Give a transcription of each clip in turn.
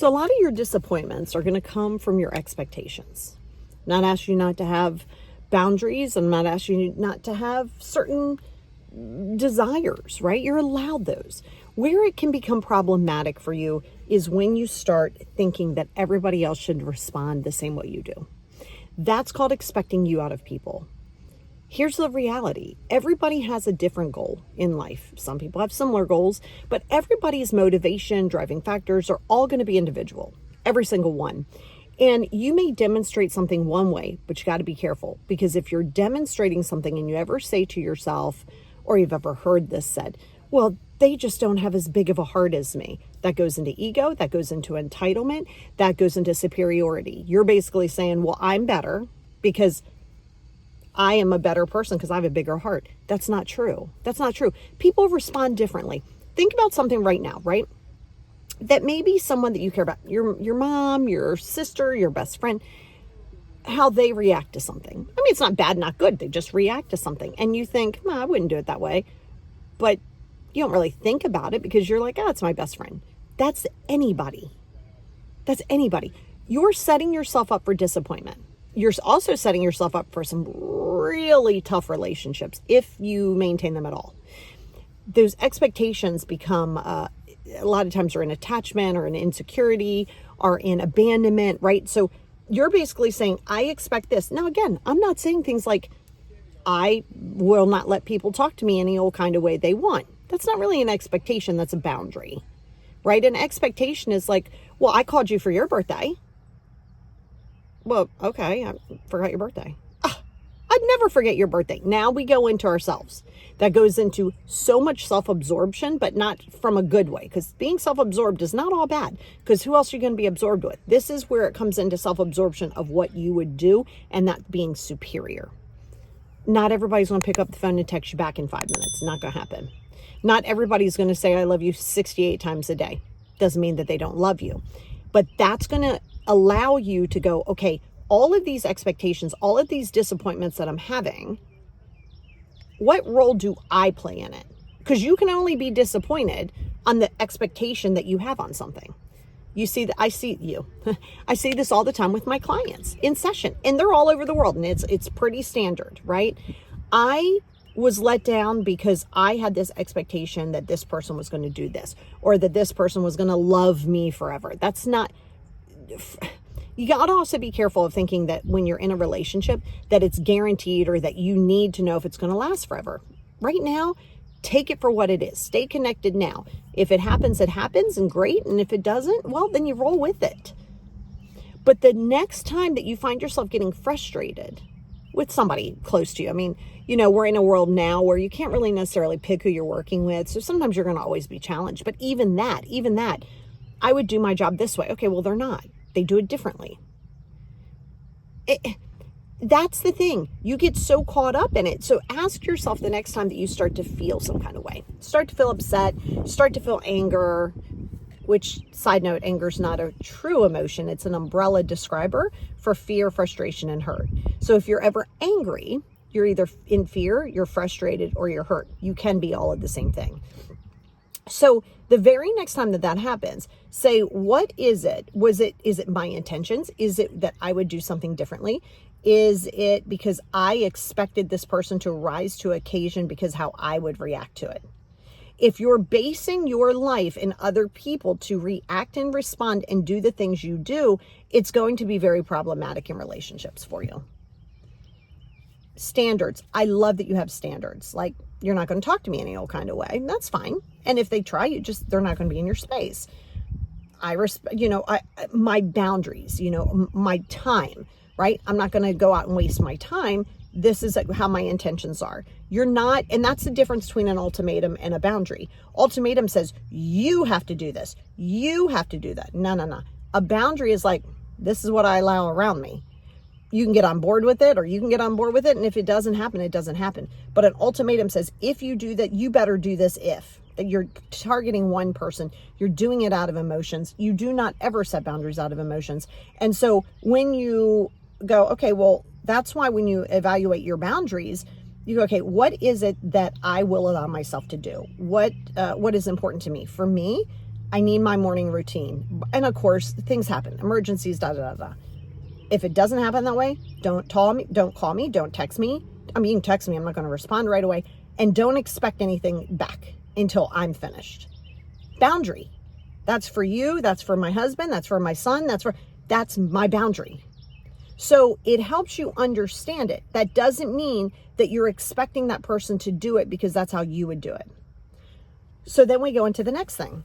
So a lot of your disappointments are going to come from your expectations. Not asking you not to have boundaries. I'm not asking you not to have certain desires, right? You're allowed those. Where it can become problematic for you is when you start thinking that everybody else should respond the same way you do. That's called expecting you out of people. Here's the reality. Everybody has a different goal in life. Some people have similar goals, but everybody's motivation, driving factors are all going to be individual. Every single one. And you may demonstrate something one way, but you got to be careful, because if you're demonstrating something and you ever say to yourself, or you've ever heard this said, well, they just don't have as big of a heart as me. That goes into ego, that goes into entitlement, that goes into superiority. You're basically saying, well, I'm better because I am a better person because I have a bigger heart. That's not true. That's not true. People respond differently. Think about something right now, right? That may be someone that you care about, your mom, your sister, your best friend, how they react to something. I mean, it's not bad, not good. They just react to something. And you think, I wouldn't do it that way. But you don't really think about it because you're like, oh, it's my best friend. That's anybody. That's anybody. You're setting yourself up for disappointment. You're also setting yourself up for some really tough relationships if you maintain them at all. Those expectations become, a lot of times are in attachment or in insecurity or in abandonment, right? So you're basically saying, I expect this. Now, again, I'm not saying things like, I will not let people talk to me any old kind of way they want. That's not really an expectation. That's a boundary, right? An expectation is like, well, I called you for your birthday. Well, okay, I forgot your birthday. I'd never forget your birthday. Now we go into ourselves. That goes into so much self-absorption, but not from a good way, because being self-absorbed is not all bad, because who else are you going to be absorbed with? This is where it comes into self-absorption of what you would do and not being superior. Not everybody's going to pick up the phone and text you back in 5 minutes. Not going to happen. Not everybody's going to say, I love you 68 times a day. Doesn't mean that they don't love you. But that's going to allow you to go, okay, all of these expectations, all of these disappointments that I'm having, what role do I play in it? Because you can only be disappointed on the expectation that you have on something. You see that I see this all the time with my clients in session, and they're all over the world, and it's pretty standard, right? I was let down because I had this expectation that this person was going to do this, or that this person was going to love me forever. That's not, you got to also be careful of thinking that when you're in a relationship that it's guaranteed or that you need to know if it's going to last forever. Right now, take it for what it is. Stay connected now. If it happens, it happens, and great. And if it doesn't, well, then you roll with it. But the next time that you find yourself getting frustrated with somebody close to you, I mean, we're in a world now where you can't really necessarily pick who you're working with. So sometimes you're going to always be challenged. But even that, I would do my job this way. Okay, well, they're not. They do it differently. That's the thing. You get so caught up in it. So ask yourself the next time that you start to feel some kind of way, start to feel upset, start to feel anger, which, side note, anger is not a true emotion. It's an umbrella describer for fear, frustration, and hurt. So if you're ever angry, you're either in fear, you're frustrated, or you're hurt. You can be all of the same thing. So the very next time that happens, say, what is it? Is it my intentions? Is it that I would do something differently? Is it because I expected this person to rise to occasion because how I would react to it? If you're basing your life in other people to react and respond and do the things you do, it's going to be very problematic in relationships for you. Standards. I love that you have standards. Like, you're not going to talk to me any old kind of way. That's fine. And if they try, they're not going to be in your space. I respect, my boundaries, my time, right? I'm not going to go out and waste my time. This is how my intentions are. You're not, and that's the difference between an ultimatum and a boundary. Ultimatum says, you have to do this. You have to do that. No. A boundary is like, this is what I allow around me. You can get on board with it, or you can get on board with it. And if it doesn't happen, it doesn't happen. But an ultimatum says, if you do that, you better do this. If you're targeting one person, you're doing it out of emotions. You do not ever set boundaries out of emotions. And so when you go, okay, well, that's why when you evaluate your boundaries, you go, okay, what is it that I will allow myself to do? What is important to me? For me, I need my morning routine. And of course, things happen, emergencies, da da da da. If it doesn't happen that way, don't call me, don't text me. I mean, you can text me, I'm not going to respond right away. And don't expect anything back until I'm finished. Boundary. That's for you, that's for my husband, that's for my son, that's my boundary. So it helps you understand it. That doesn't mean that you're expecting that person to do it because that's how you would do it. So then we go into the next thing.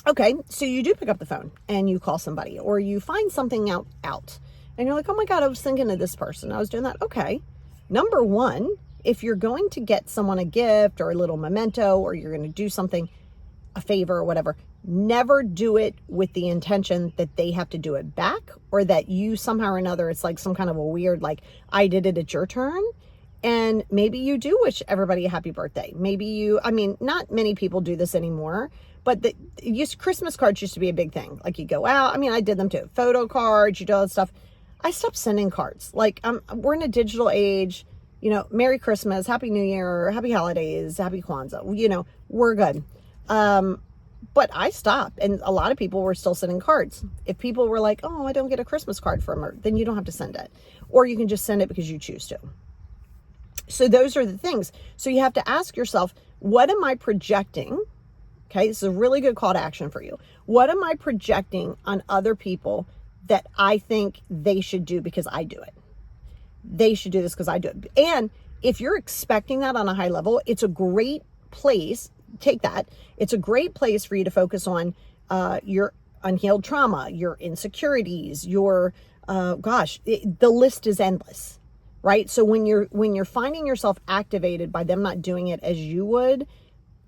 Okay, so you do pick up the phone and you call somebody, or you find something out and you're like, oh my God, I was thinking of this person. I was doing that. Okay. Number one, if you're going to get someone a gift or a little memento, or you're going to do something, a favor or whatever, never do it with the intention that they have to do it back, or that you somehow or another, it's like some kind of a weird, like, I did it, it's your turn. And maybe you do wish everybody a happy birthday. Maybe you, I mean, not many people do this anymore, but Christmas cards used to be a big thing. Like, you go out, I mean, I did them too. Photo cards, you do all that stuff. I stopped sending cards. Like, we're in a digital age, Merry Christmas, Happy New Year, Happy Holidays, Happy Kwanzaa, we're good. But I stopped, and a lot of people were still sending cards. If people were like, oh, I don't get a Christmas card from her, then you don't have to send it. Or you can just send it because you choose to. So those are the things. So you have to ask yourself, what am I projecting? Okay, this is a really good call to action for you. What am I projecting on other people that I think they should do because I do it? They should do this because I do it. And if you're expecting that on a high level, it's a great place. Take that. It's a great place for you to focus on your unhealed trauma, your insecurities, your, the list is endless, right? So when you're finding yourself activated by them not doing it as you would,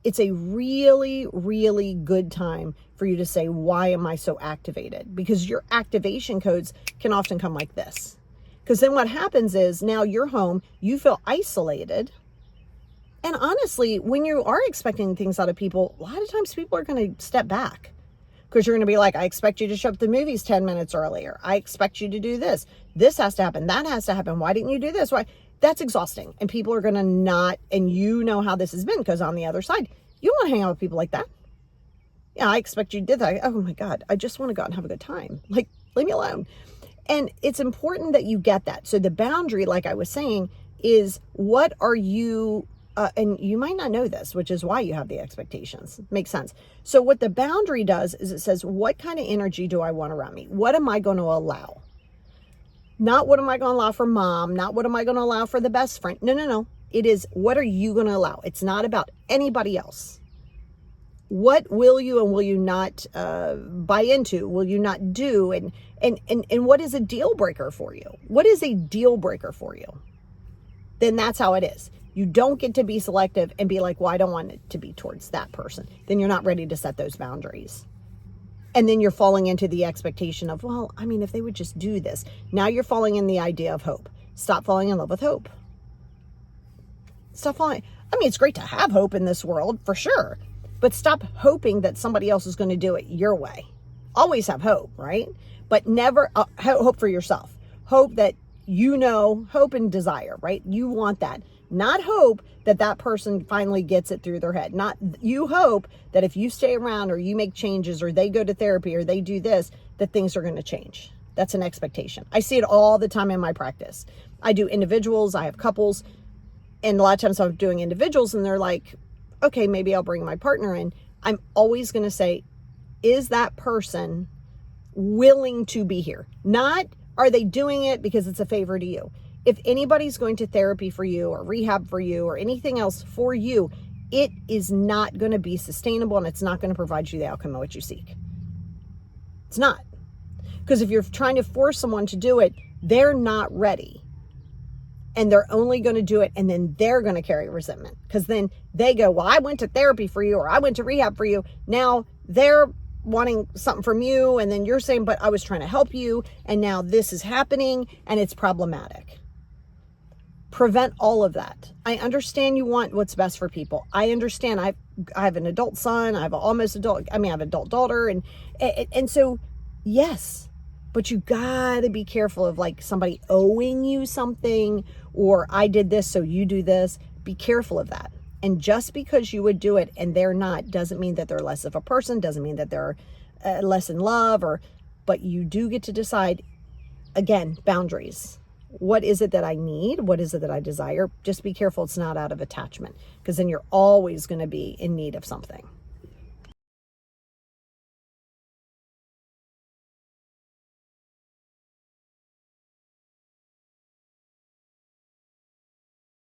it's a really, really good time for you to say, why am I so activated? Because your activation codes can often come like this. Because then what happens is, now you're home, you feel isolated. And honestly, when you are expecting things out of people, a lot of times people are going to step back. Because you're going to be like, I expect you to show up at the movies 10 minutes earlier. I expect you to do this. This has to happen. That has to happen. Why didn't you do this? Why? That's exhausting. And people are going to not, and you know how this has been, because on the other side, you don't want to hang out with people like that. Yeah, I expect you did that. Oh my God, I just want to go out and have a good time. Like, leave me alone. And it's important that you get that. So the boundary, like I was saying, is what are you, and you might not know this, which is why you have the expectations. Makes sense. So what the boundary does is it says, what kind of energy do I want around me? What am I going to allow? Not what am I going to allow for mom, not what am I going to allow for the best friend. No. It is, what are you going to allow? It's not about anybody else. What will you and will you not buy into? Will you not do? And what is a deal breaker for you? What is a deal breaker for you? Then that's how it is. You don't get to be selective and be like, well, I don't want it to be towards that person. Then you're not ready to set those boundaries. And then you're falling into the expectation of, well, I mean, if they would just do this. Now you're falling in the idea of hope. Stop falling in love with hope. Stop falling. I mean, it's great to have hope in this world, for sure. But stop hoping that somebody else is going to do it your way. Always have hope, right? But never hope for yourself. Hope that hope and desire, right? You want that. Not hope that that person finally gets it through their head. Not you hope that if you stay around or you make changes or they go to therapy or they do this, that things are going to change. That's an expectation. I see it all the time in my practice. I do individuals, I have couples, and a lot of times I'm doing individuals and they're like, okay, maybe I'll bring my partner in. I'm always going to say, is that person willing to be here? Not, are they doing it because it's a favor to you? If anybody's going to therapy for you or rehab for you or anything else for you, it is not going to be sustainable and it's not going to provide you the outcome of what you seek. It's not. Because if you're trying to force someone to do it, they're not ready. And they're only going to do it and then they're going to carry resentment. Because then they go, well, I went to therapy for you or I went to rehab for you. Now they're wanting something from you. And then you're saying, but I was trying to help you. And now this is happening and it's problematic. Prevent all of that. I understand you want what's best for people. I understand. I have an adult son. I have I have an adult daughter. And so, yes, but you gotta be careful of like somebody owing you something or I did this, so you do this. Be careful of that. And just because you would do it and they're not, doesn't mean that they're less of a person, doesn't mean that they're less in love, but you do get to decide, again, boundaries. What is it that I need? What is it that I desire? Just be careful it's not out of attachment, because then you're always going to be in need of something.